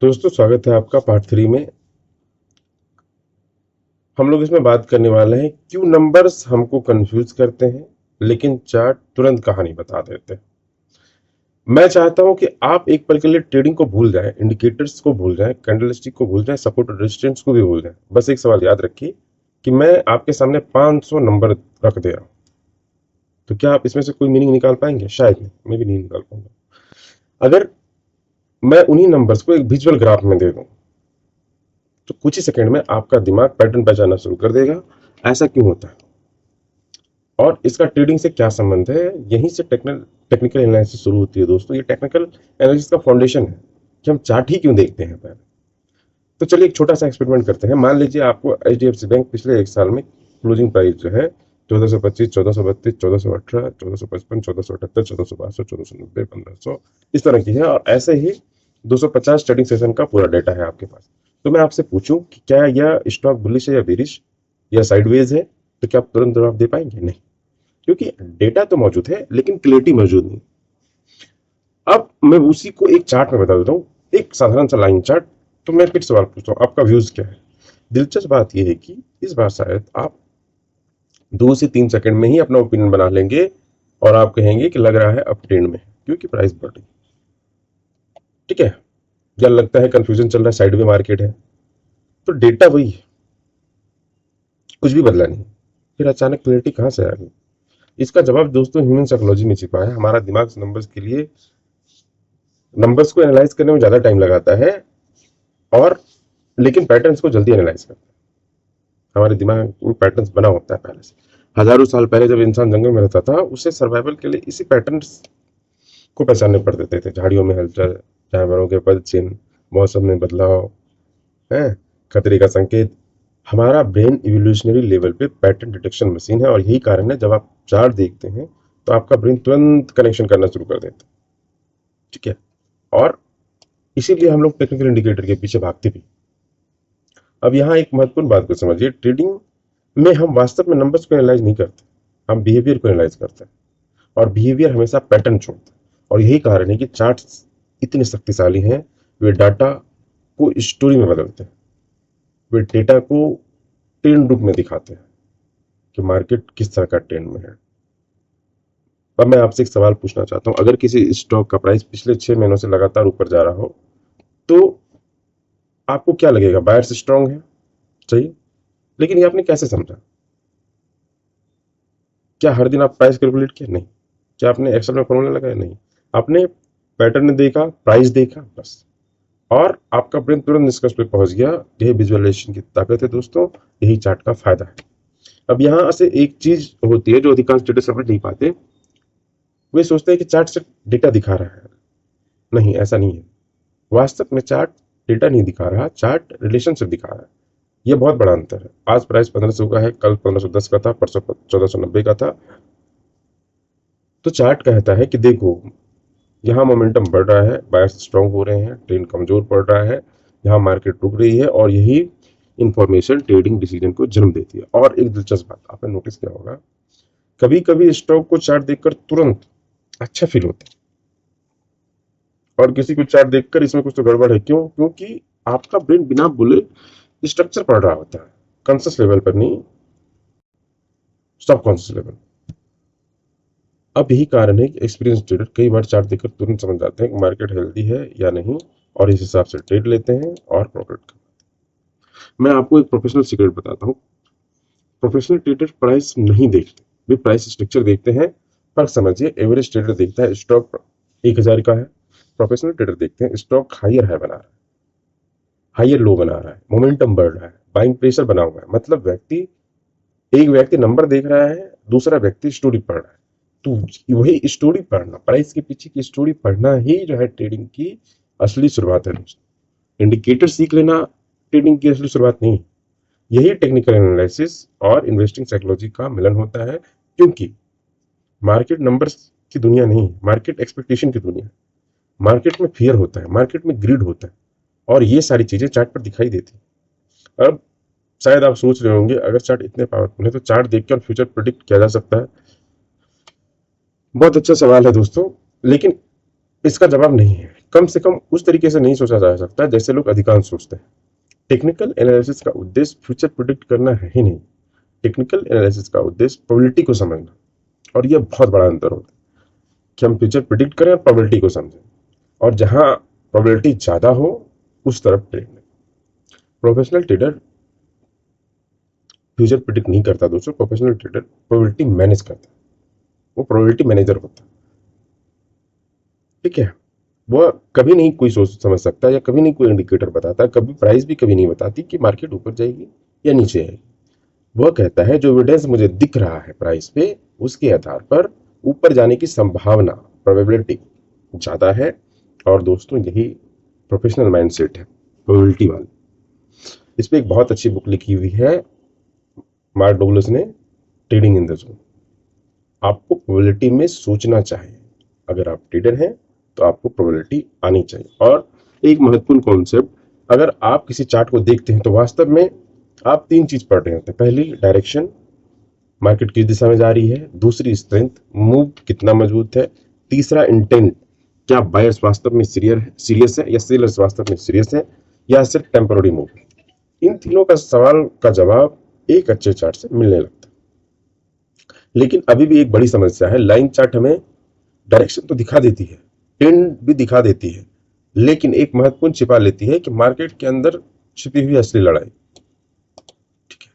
दोस्तों स्वागत है आपका पार्ट 3 में। हम लोग इसमें बात करने वाले हैं क्यों नंबर्स हमको कंफ्यूज करते हैं लेकिन चार्ट तुरंत कहानी बता देते हैं। मैं चाहता हूं कि आप एक पल के लिए ट्रेडिंग को भूल जाएं, इंडिकेटर्स को भूल जाएं, कैंडलस्टिक को भूल जाएं, सपोर्ट और रेजिस्टेंस को भी भूल जाएं। बस एक सवाल याद रखिए कि मैं आपके सामने 500 नंबर रख दे रहा हूं, तो क्या आप इसमें से कोई मीनिंग निकाल पाएंगे? शायद नहीं, मैं भी नहीं निकाल पाऊंगा। अगर मैं उन्हीं नंबर्स को एक विजुअल ग्राफ में दे दूं तो कुछ ही सेकंड में आपका दिमाग पैटर्न पहचानना शुरू कर देगा। ऐसा क्यों होता है और इसका ट्रेडिंग से क्या संबंध है? यहीं से टेक्निकल एनालिसिस शुरू होती है दोस्तों। ये टेक्निकल एनालिसिस का फाउंडेशन है कि हम चार्ट ही क्यों देखते हैं पहले। तो चलिए एक छोटा सा एक्सपेरिमेंट करते हैं। मान लीजिए आपको एचडीएफसी बैंक पिछले एक साल में क्लोजिंग प्राइस जो है 1425, 1432, 1418, 1455, 1478, 1462, 1490, 1500 इस तरह की है, और ऐसे ही 250 ट्रेडिंग सेशन का पूरा डेटा है आपके पास। तो मैं आपसे पूछूं कि क्या यह स्टॉक बुलिश है या बेरिश या साइडवेज है, तो क्या आप तुरंत जवाब दे पाएंगे? नहीं, क्योंकि डेटा तो मौजूद है लेकिन क्लियरिटी मौजूद नहीं। अब मैं उसी को एक चार्ट में बता देता हूँ, एक साधारण सा लाइन चार्ट। तो मैं फिर सवाल पूछता हूँ, आपका व्यूज क्या है? दिलचस्प बात यह है कि इस बार शायद आप 2 से 3 सेकंड में ही अपना ओपिनियन बना लेंगे और आप कहेंगे कि लग रहा है अप ट्रेंड में, क्योंकि प्राइस बढ़ रही। ठीक है, या लगता है कंफ्यूजन चल रहा है, साइडवे मार्केट है। तो डेटा वही है, कुछ भी बदला नहीं। फिर अचानक क्लियरिटी कहां से आ गई? इसका जवाब दोस्तों ह्यूमन साइकोलॉजी में छिपा है। हमारा दिमाग नंबर्स के लिए, नंबर्स को एनालाइज करने में ज्यादा टाइम लगाता है, और लेकिन पैटर्न्स को जल्दी एनालाइज करता है। हमारे दिमाग में पैटर्न्स बना होता है पहले से। हजारों साल पहले जब इंसान जंगल में रहता था, उसे सर्वाइवल के लिए इसी पैटर्न्स को पहचानने पड़ते थे। झाड़ियों में हलचल, जानवरों के पद चिन्ह, मौसम में बदलाव है, खतरे का संकेत। हमारा ब्रेन इवोल्यूशनरी लेवल पे पैटर्न डिटेक्शन मशीन है, और यही कारण है जब आप चार्ट देखते हैं तो आपका ब्रेन तुरंत कनेक्शन करना शुरू कर देता है। ठीक है, और इसीलिए हम लोग टेक्निकल इंडिकेटर के पीछे भागते भी। अब यहाँ एक महत्वपूर्ण बात को समझिए, ट्रेडिंग में हम वास्तव में नंबर्स को एनालाइज नहीं करते, हम बिहेवियर को एनालाइज करते हैं, और बिहेवियर हमेशा पैटर्न छोड़ता है। और यही कारण है कि चार्ट्स इतने शक्तिशाली हैं। वे डाटा को स्टोरी में बदलते हैं, वे डेटा को ट्रेंड रूप में दिखाते हैं कि मार्केट किस तरह का ट्रेंड में है। अब मैं आपसे एक सवाल पूछना चाहता हूं, अगर किसी स्टॉक का प्राइस पिछले 6 महीनों से लगातार ऊपर जा रहा हो तो आपको क्या लगेगा? बायर्स स्ट्रांग है, सही। लेकिन ये आपने कैसे समझा? क्या हर दिन आप प्राइस कैलकुलेट किया? नहीं। क्या आपने एक्सेल में फॉर्मूला लगाया? नहीं। आपने पैटर्न देखा, प्राइस देखा, बस, और आपका ब्रेन तुरंत निष्कर्ष पे पहुंच गया। यही विजुअलाइजेशन की ताकत है दोस्तों, यही चार्ट का फायदा है। अब यहां से एक चीज होती है जो अधिकांश ट्रेडर समझ नहीं पाते। वे सोचते हैं कि चार्ट सिर्फ डेटा दिखा रहा है। नहीं, ऐसा नहीं है। वास्तव में चार्ट डेटा नहीं दिखा रहा, चार्ट रिलेशनशिप दिखा रहा है। यह बहुत बड़ा अंतर है। आज प्राइस 1500 का है, कल 1510 का था, परसों 1490 का था। तो चार्ट कहता है कि देखो, यहाँ मोमेंटम बढ़ रहा है, बायर्स स्ट्रांग हो रहे हैं, ट्रेंड कमजोर पड़ रहा है, यहाँ मार्केट रुक रही है, और यही इंफॉर्मेशन ट्रेडिंग डिसीजन को जन्म देती है। और एक दिलचस्प बात आपने नोटिस किया होगा, कभी कभी स्टॉक को चार्ट देखकर तुरंत अच्छा फील होता है, और किसी को चार्ट देखकर इसमें कुछ तो गड़बड़ है। क्यों? क्योंकि आपका ब्रेन बिना बोले स्ट्रक्चर पढ़ रहा होता है, कॉन्शियस लेवल पर नहीं, सब कॉन्शियस लेवल। अब यही कारण है कि एक्सपीरियंस ट्रेडर कई बार चार्ट देखकर तुरंत समझ जाते हैं कि मार्केट हेल्दी है या नहीं, और इस हिसाब से ट्रेड लेते हैं और प्रॉफिट कमाते हैं। मैं आपको एक प्रोफेशनल सीक्रेट बताता हूँ। प्रोफेशनल ट्रेडर प्राइस नहीं देखते, वे प्राइस स्ट्रक्चर देखते हैं। फर्क समझिए, एवरेज ट्रेडर देखता है स्टॉक 1000 का है, प्रोफेशनल ट्रेडर देखते हैं स्टॉक हायर है बना रहा है, हायर लो बना रहा है, मोमेंटम बढ़ रहा है, बाइंग प्रेशर बना हुआ है। मतलब एक व्यक्ति नंबर देख रहा है, दूसरा व्यक्ति स्टोरी पढ़ रहा है। तो वही स्टोरी पढ़ना, प्राइस के पीछे की स्टोरी पढ़ना ही जो है ट्रेडिंग की असली शुरुआत है दोस्तों। इंडिकेटर सीख लेना ट्रेडिंग की असली शुरुआत नहीं। यही टेक्निकल एनालिसिस और इन्वेस्टिंग साइकोलॉजी का मिलन होता है, क्योंकि मार्केट नंबर्स की दुनिया नहीं, मार्केट एक्सपेक्टेशन की दुनिया है। मार्केट में फियर होता है, मार्केट में ग्रीड होता है, और ये सारी चीजें चार्ट पर दिखाई देती है। अब शायद आप सोच रहे होंगे, अगर चार्ट इतने पावरफुल है तो चार्ट देखकर फ्यूचर प्रिडिक्ट किया जा सकता है। बहुत अच्छा सवाल है दोस्तों, लेकिन इसका जवाब नहीं है, कम से कम उस तरीके से नहीं सोचा जा सकता जैसे लोग अधिकांश सोचते हैं। टेक्निकल एनालिसिस का उद्देश्य फ्यूचर प्रिडिक्ट करना है ही नहीं। टेक्निकल एनालिसिस का उद्देश्य प्रोबेबिलिटी को समझना, और यह बहुत बड़ा अंतर होता है कि हम फ्यूचर प्रिडिक्ट करें और प्रोबेबिलिटी को समझें, और जहां प्रोबेबिलिटी ज्यादा हो उस तरफ ट्रेड में। प्रोफेशनल ट्रेडर फ्यूचर प्रिडिक्ट नहीं करता दोस्तों, प्रोफेशनल ट्रेडर प्रोबेबिलिटी मैनेज करता है, वो प्रोबेबिलिटी मैनेजर होता है। ठीक है, वह कभी नहीं कोई सोच समझ सकता या कभी नहीं कोई इंडिकेटर बताता, कभी प्राइस भी कभी नहीं बताती कि मार्केट ऊपर जाएगी या नीचे आएगी। वह कहता है जो एविडेंस मुझे दिख रहा है प्राइस पे, उसके आधार पर ऊपर जाने की संभावना, प्रोबेबिलिटी ज्यादा है। और दोस्तों यही प्रोफेशनल माइंडसेट है, प्रोबेबिलिटी वाली। इस पे एक बहुत अच्छी बुक लिखी हुई है मार्क डुगलस ने, ट्रेडिंग इन द जोन। आपको प्रोबेबिलिटी में सोचना चाहिए, अगर आप ट्रेडर हैं तो आपको प्रोबेबिलिटी आनी चाहिए। और एक महत्वपूर्ण कॉन्सेप्ट, अगर आप किसी चार्ट को देखते हैं तो वास्तव में आप तीन चीज पढ़ रहे होते हैं। पहली डायरेक्शन, मार्केट किस दिशा में जा रही है। दूसरी स्ट्रेंथ, मूव कितना मजबूत है। तीसरा इंटेंट, क्या बायर्स वास्तव में सीरियस है या सेलर्स वास्तव में सीरियस है या सिर्फ टेम्पररी मूव। इन तीनों का सवाल का जवाब एक अच्छे चार्ट से मिलने लगता है। लेकिन अभी भी एक बड़ी समस्या है, लाइन चार्ट हमें डायरेक्शन तो दिखा देती है, ट्रेंड भी दिखा देती है, लेकिन एक महत्वपूर्ण छिपा लेती है कि मार्केट के अंदर छिपी हुई असली लड़ाई। ठीक है,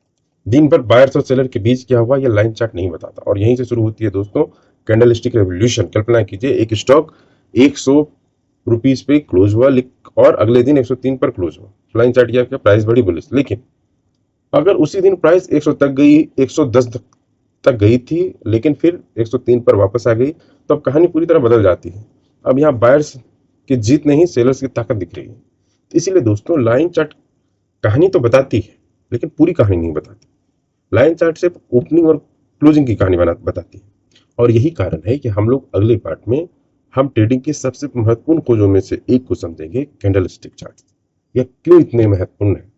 दिन भर बायर्स और सेलर के बीच क्या हुआ यह लाइन चार्ट नहीं बताता, और यहीं से शुरू होती है दोस्तों कैंडलस्टिक रेवोल्यूशन। कल्पना कीजिए, एक स्टॉक 100 रुपीज पे क्लोज हुआ और अगले दिन 103 पर क्लोज हुआ। लाइन चार्ट किया, प्राइस बड़ी बुलिश, लेकिन अगर उसी दिन प्राइस 100 तक गई, 110 तक गई थी, लेकिन फिर 103 पर वापस आ गई, तो अब कहानी पूरी तरह बदल जाती है। अब यहाँ बायर्स की जीत नहीं, सेलर्स की ताकत दिख रही है। इसीलिए दोस्तों लाइन चार्ट कहानी तो बताती है, लेकिन पूरी कहानी नहीं बताती। लाइन चार्ट सिर्फ ओपनिंग और क्लोजिंग की कहानी बताती है। और यही कारण है कि हम लोग अगले पार्ट में हम ट्रेडिंग के सबसे महत्वपूर्ण खोजों में से एक को समझेंगे, कैंडलस्टिक चार्ट। यह क्यों इतने महत्वपूर्ण है,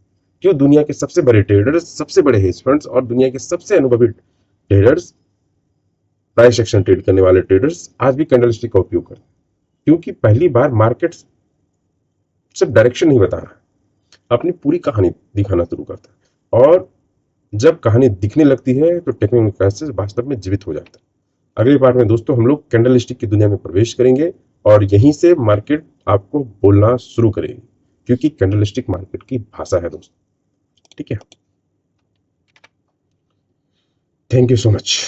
क्यों दुनिया के सबसे बड़े ट्रेडर्स, सबसे बड़े हेज फंड्स और दुनिया के सबसे अनुभवी ट्रेडर्स, प्राइस एक्शन ट्रेड करने वाले ट्रेडर्स आज भी कैंडलस्टिक का उपयोग करते हैं। क्योंकि पहली बार मार्केट सिर्फ डायरेक्शन नहीं बता रहा, अपनी पूरी कहानी दिखाना शुरू करता है। और जब कहानी दिखने लगती है तो टेक्निकल वास्तव में जीवित हो जाता है। अगले पार्ट में दोस्तों हम लोग कैंडलस्टिक की दुनिया में प्रवेश करेंगे और यहीं से मार्केट आपको बोलना शुरू करेगी, क्योंकि कैंडलस्टिक मार्केट की भाषा है दोस्तों। ठीक है, थैंक यू सो मच।